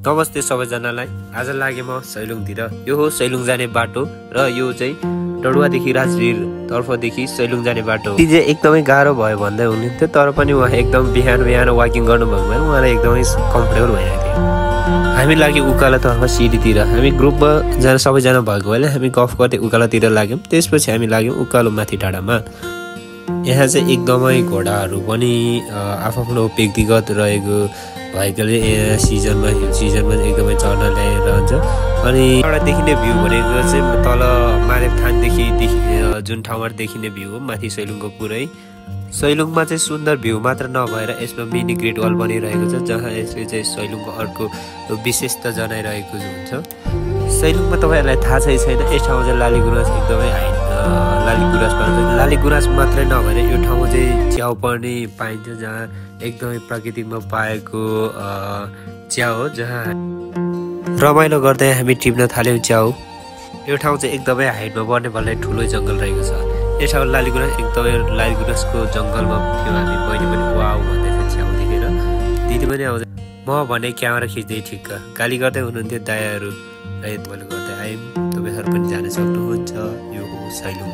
नमस्ते सबैजनालाई। आज लागे म सैलुङतिर। यो हो सैलुङ जाने बाटो र यो चाहिँ डडुवादेखि राजवीर तर्फदेखि सैलुङ जाने बाटो। ती चाहिँ एकदमै गाह्रो भयो भन्दै हुनुहुन्थ्यो, तर पनि उहाँ एकदम बिहान वाकिङ गर्नुभएको भएर उहाँलाई एकदमै कम्फर्टेबल भइरहेको थियो। हामी लाग्यौँ उकालोतर्फ सिडीतिर। हामी ग्रुपमा सबैजना भएको भएर हामी गफ गर्दै उकालोतिर लाग्यौँ। त्यसपछि हामी लाग्यौँ उकालो माथि डाँडामा। यहाँ चाहिँ एकदमै घोडाहरू पनि आफ्नो व्यक्तिगत रहेको भएकोले सिजनमा एकदमै चढ्न ल्याइरहन्छ। अनि एउटा देखिने भ्यू भनेको चाहिँ तल मारेपथानदेखि जुन ठाउँबाट देखिने भ्यू हो माथि सैलुङको पुरै। सैलुङमा चाहिँ सुन्दर भ्यू मात्र नभएर यसमा मिनी ग्रेट वाल बनिरहेको छ, जहाँ यसले चाहिँ सैलुङको अर्को विशेषता जनाइरहेको हुन्छ। सैलुङमा तपाईँहरूलाई थाहा छैन, यस ठाउँमा चाहिँ लाली गुराँस एकदमै लाली गुराँस पाउँछ। लाली गुराँस मात्रै नभएर यो ठाउँमा चाहिँ च्याउ पनि पाइन्छ, जहाँ एकदमै प्राकृतिकमा पाएको च्याउ हो, जहाँ रमाइलो गर्दै हामी टिप्न थाल्यौँ च्याउ। यो ठाउँ चाहिँ एकदमै हाइटमा बढ्ने भन्ने ठुलो जङ्गल रहेको छ। यस ठाउँ लाली गुराँसको जङ्गलमा थियो हामी। बहिनी पनि वाउ भन्दै थियो च्याउ देखेर। दिदी पनि आउँदै, म भने क्यामेरा खिच्दै ठिक्क गाली गर्दै हुनुहुन्थ्यो दायाहरू। र मैले गर्दै आयौँ। तपाईँहरू पनि जान सक्नुहुन्छ। यो सैलुङ